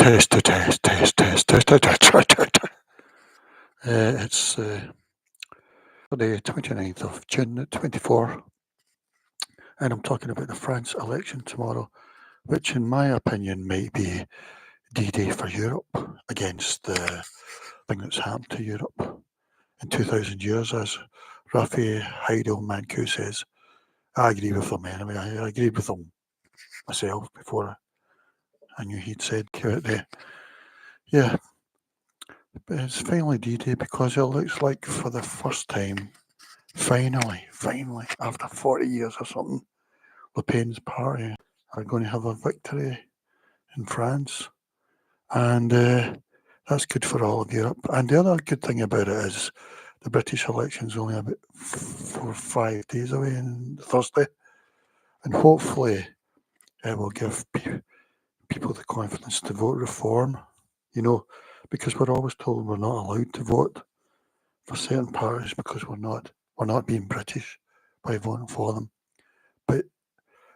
Test, test, test, test, test, test, test, test. It's for the 29th of June 24, and I'm talking about the France election tomorrow, which in my opinion might be D-Day for Europe against the thing that's happened to Europe in 2,000 years, as Rafi Heidelmann says. I agree with him anyway. I agreed with him myself before I knew he'd said it. Yeah, it's finally D-Day because it looks like for the first time, finally, after 40 years or something, Le Pen's party are going to have a victory in France. And that's good for all of Europe. And the other good thing about it is the British election's only about 4 or 5 days away on Thursday. And hopefully it will give people the confidence to vote reform, because we're always told we're not allowed to vote for certain parties because we're not being British by voting for them. But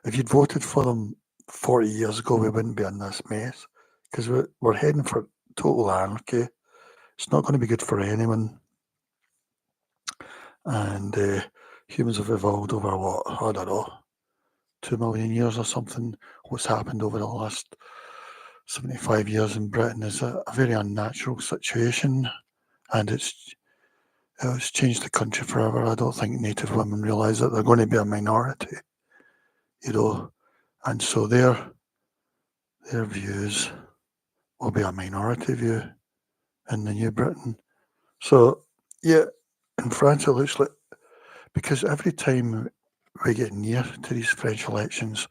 if you'd voted for them 40 years ago, we wouldn't be in this mess, because we're heading for total anarchy. It's not going to be good for anyone. And humans have evolved over, I don't know, 2 million years or something. What's happened over the last 75 years in Britain is a very unnatural situation, and it's changed the country forever. I don't think Native women realise that they're going to be a minority, and so their views will be a minority view in the New Britain. So, yeah, in France it looks like, because every time we get near to these French elections,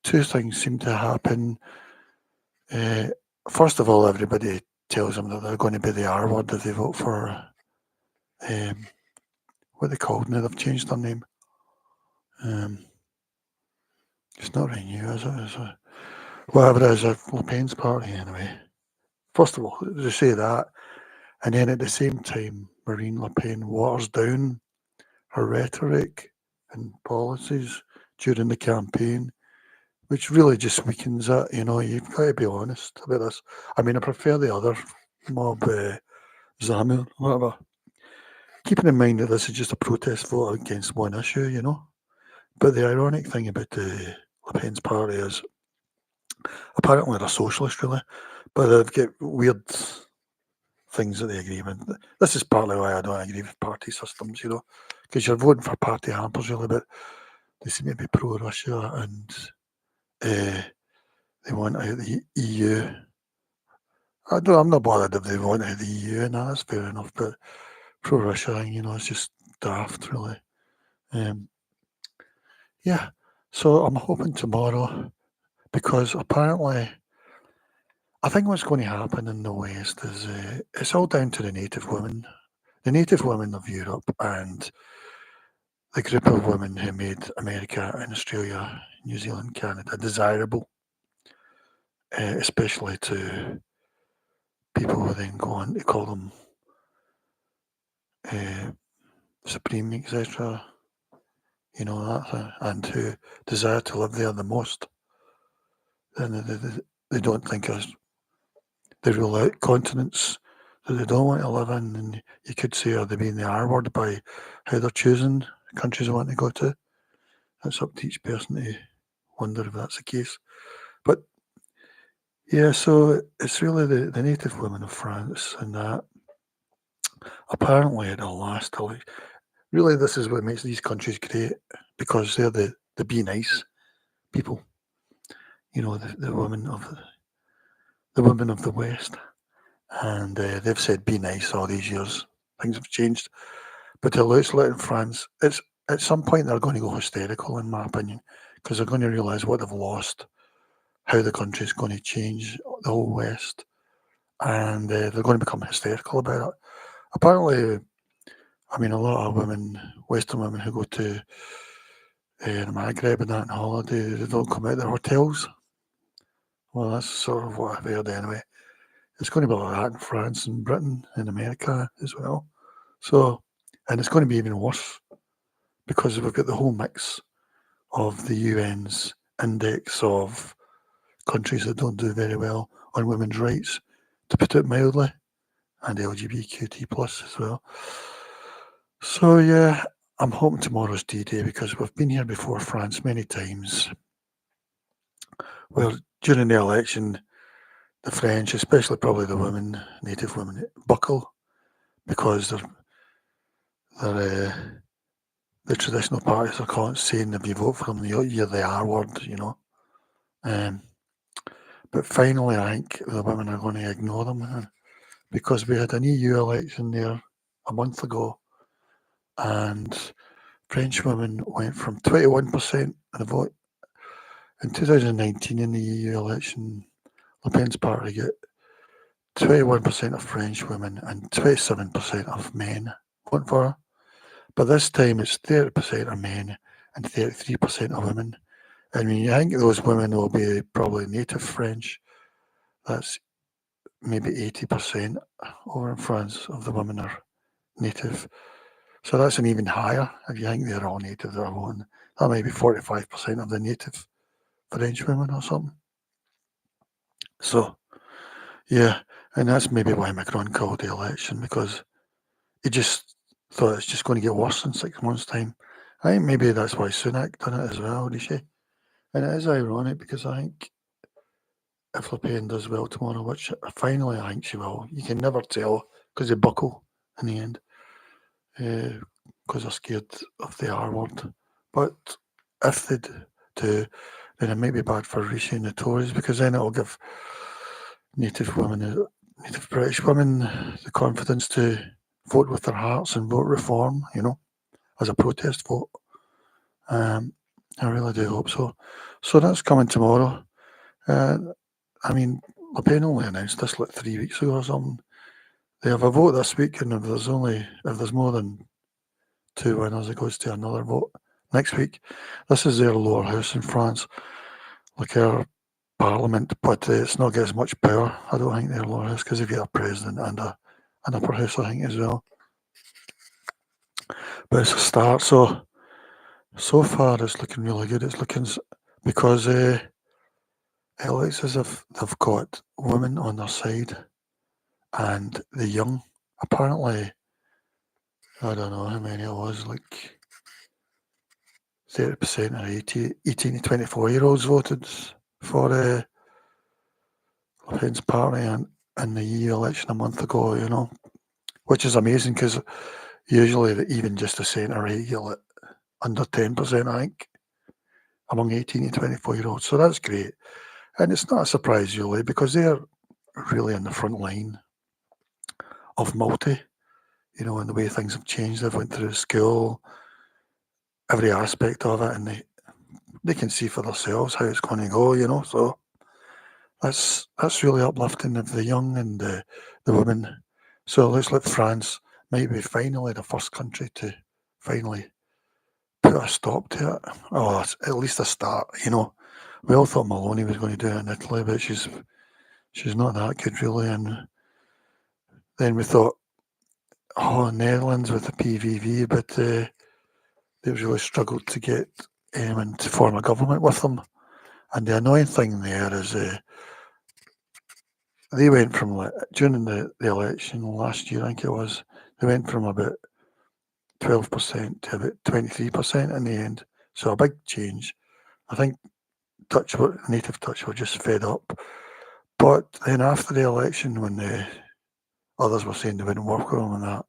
two things seem to happen. First of all, everybody tells them that they're going to be the R word if they vote for, what they called now, they've changed their name. It's not Renew, is it? Whatever it is, Le Pen's party anyway. First of all, they say that, and then at the same time, Marine Le Pen waters down her rhetoric and policies during the campaign, which really just weakens it. You've got to be honest about this. I mean, I prefer the other mob, Zamir, whatever. Keeping in mind that this is just a protest vote against one issue, But the ironic thing about the Le Pen's party is apparently they're socialist, really, but they've got weird things that they agree with. This is partly why I don't agree with party systems, because you're voting for party hampers, really, but they seem to be pro-Russia and they want out of the EU. I'm not bothered if they want out of the EU, and that's fair enough, but pro-Russia thing, it's just daft, really. Yeah, so I'm hoping tomorrow, because apparently, I think what's going to happen in the West is it's all down to the native women of Europe, and the group of women who made America and Australia, New Zealand, Canada desirable, especially to people who then go on to call them supreme, etc. That thing, and who desire to live there the most. Then they don't think they rule out continents that they don't want to live in, and you could say, are they being the R word by how they're choosing countries they want to go to? That's up to each person to wonder if that's the case. But yeah, so it's really the native women of France, and that apparently at the last election, really this is what makes these countries great, because they're the be nice people, the women of the West, and they've said be nice all these years. Things have changed, but it looks like in France, it's at some point they're going to go hysterical, in my opinion, because they're going to realise what they've lost, how the country's going to change, the whole West, and they're going to become hysterical about it. Apparently, I mean, a lot of women, Western women who go to the Maghreb and that on holiday, they don't come out of their hotels. Well, that's sort of what I've heard anyway. It's going to be like that in France and Britain and America as well. So, and it's going to be even worse, because we've got the whole mix of the UN's index of countries that don't do very well on women's rights, to put it mildly, and LGBTQT plus as well. So yeah, I'm hoping tomorrow's D-Day because we've been here before France many times, where during the election, the French, especially probably the women, native women, buckle because the traditional parties are saying if you vote for them, you're the R word, you know. But finally, I think the women are going to ignore them because we had an EU election there a month ago, and French women went from 21% of the vote in 2019 in the EU election. Le Pen's party got 21% of French women and 27% of men voting for her. But this time it's 30% of men and 33% of women. I mean, you think those women will be probably native French. That's maybe 80% over in France of the women are native. So that's an even higher. If you think they're all native, they're voting. That might be 45% of the native French women or something. So, yeah, and that's maybe why Macron called the election, because he just thought it's just going to get worse in 6 months' time. I think maybe that's why Sunak done it as well, Rishi. And it is ironic because I think if Le Pen does well tomorrow, which finally I think she will, you can never tell because they buckle in the end because they're scared of the R word. But if they do, then it might be bad for Rishi and the Tories because then it'll give native women, native British women, the confidence to vote with their hearts and vote reform, you know, as a protest vote. I really do hope so. So that's coming tomorrow. I mean, Le Pen only announced this like 3 weeks ago or something. They have a vote this week, and if there's more than 2 winners, it goes to another vote next week. This is their lower house in France, like our parliament, but it's not got as much power. I don't think their lower house because they've got a president and an upper house, I think, as well. But it's a start. So far, it's looking really good. It's looking because it looks as if they've got women on their side and the young. Apparently, I don't know how many it was, like 30% or 18 to 24-year-olds voted for Le Pen's party in the EU election a month ago, you know, which is amazing because usually even just the centre-right, you get under 10%, I think, among 18 to 24-year-olds. So that's great. And it's not a surprise, really, because they're really in the front line of multi, you know, and the way things have changed. They've went through school, every aspect of it, and they can see for themselves how it's going to go, you know. So that's really uplifting of the young and the women. So it looks like France might be finally the first country to finally put a stop to it. Oh, at least a start, you know. We all thought Maloney was going to do it in Italy, but she's not that good, really. And then we thought, oh, Netherlands with the PVV, but they've really struggled to get anyone to form a government with them. And the annoying thing there is they went from, during the election last year, I think it was, they went from about 12% to about 23% in the end. So a big change. I think native Dutch were just fed up. But then after the election, when the others were saying they wouldn't work with them and that,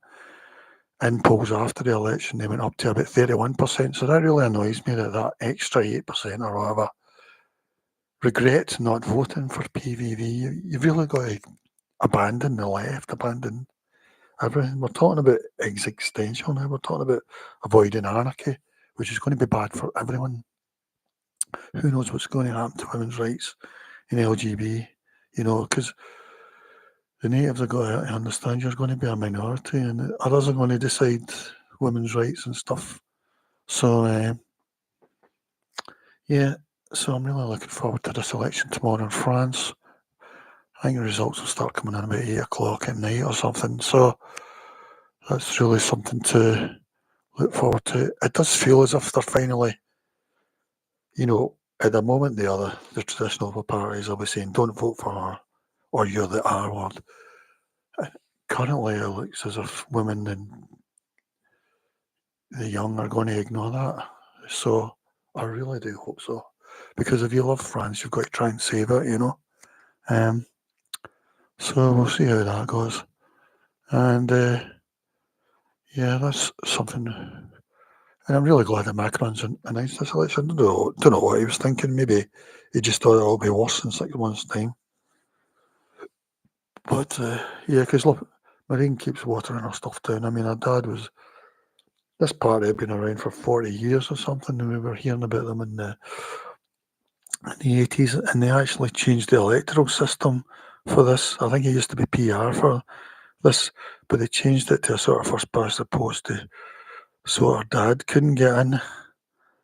in polls after the election, they went up to about 31%. So that really annoys me that extra 8% or whatever regret not voting for PVV. You've really got to abandon the left, abandon everything. We're talking about existential now. We're talking about avoiding anarchy, which is going to be bad for everyone. Who knows what's going to happen to women's rights in LGB, you know, because the natives are going to understand you're going to be a minority and others are going to decide women's rights and stuff. So, yeah, so I'm really looking forward to this election tomorrow in France. I think the results will start coming in about 8 o'clock at night or something. So that's really something to look forward to. It does feel as if they're finally, you know, at the moment, the traditional parties will be saying, don't vote for her, or you're the R word. Currently, it looks as if women and the young are going to ignore that. So I really do hope so. Because if you love France, you've got to try and save it, you know. So we'll see how that goes. And yeah, that's something. And I'm really glad that Macron's announced this election. I don't know what he was thinking. Maybe he just thought it'll be worse in 6 months' time. But yeah, because look, Marine keeps watering her stuff down. I mean, her dad was. This party had been around for 40 years or something, and we were hearing about them in the 80s, and they actually changed the electoral system for this. I think it used to be PR for this, but they changed it to a sort of first past the post so her dad couldn't get in.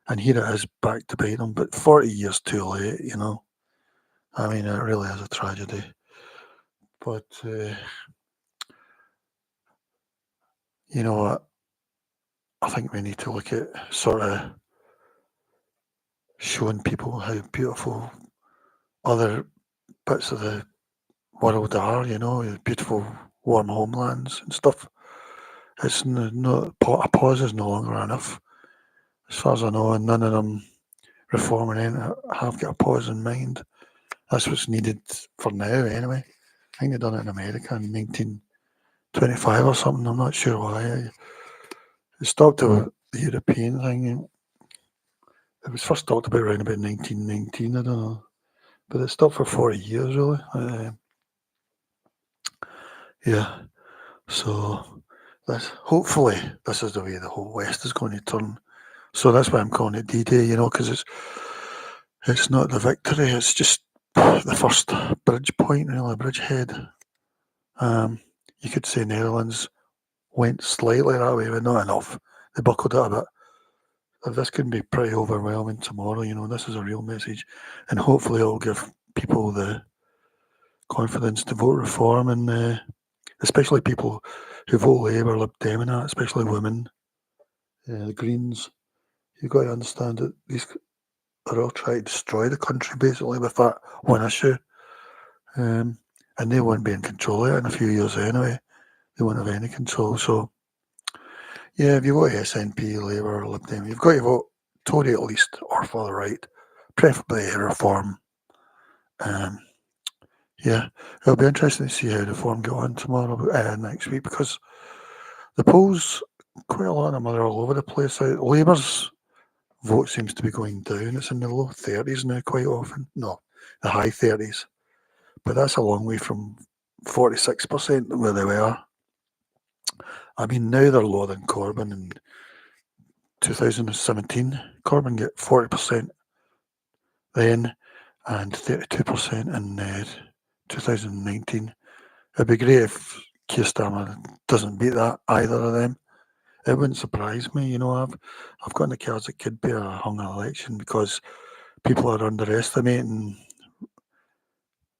And here it is back to bite them, but 40 years too late, you know. I mean, it really is a tragedy. But, you know what? I think we need to look at sort of showing people how beautiful other bits of the world are, you know, beautiful warm homelands and stuff. It's not a pause is no longer enough, as far as I know, and none of them reforming anything have got a pause in mind. That's what's needed for now, anyway. I think they done it in America in 1925 or something. I'm not sure why. It stopped the European thing. It was first talked about around about 1919. I don't know, but it stopped for 40 years, really. Yeah. So hopefully this is the way the whole West is going to turn. So that's why I'm calling it D-Day, you know, because it's not the victory, it's just the first bridge point, really, bridgehead. You could say Netherlands went slightly that way, but not enough. They buckled it a bit. This can be pretty overwhelming tomorrow, you know, this is a real message. And hopefully it'll give people the confidence to vote reform, and especially people who vote Labour, Lib Dem and that, especially women, the Greens. You've got to understand that these are all trying to destroy the country, basically, with that one issue. And they won't be in control of it in a few years anyway. They won't have any control. So, yeah, if you vote SNP, Labour, or Lib Dem, you've got to vote Tory at least, or for the right, preferably a reform. Yeah, it'll be interesting to see how the reform go on tomorrow, next week, because the polls, quite a lot of them are all over the place. Labour's vote seems to be going down. It's in the low 30s now quite often. No, the high 30s. But that's a long way from 46% where they were. I mean, now they're lower than Corbyn in 2017. Corbyn got 40% then and 32% in 2019. It'd be great if Keir Starmer doesn't beat that, either of them. It wouldn't surprise me, you know. I've got in the cards it could be a hung election because people are underestimating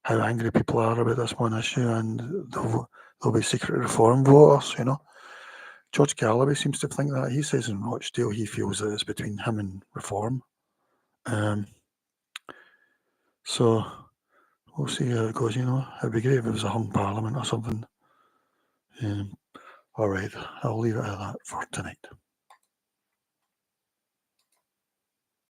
how angry people are about this one issue, and there'll be secret reform voters, you know. George Galloway seems to think that. He says in Rochdale he feels that it's between him and reform. So we'll see how it goes, you know. It'd be great if it was a hung parliament or something. All right, I'll leave it at that for tonight.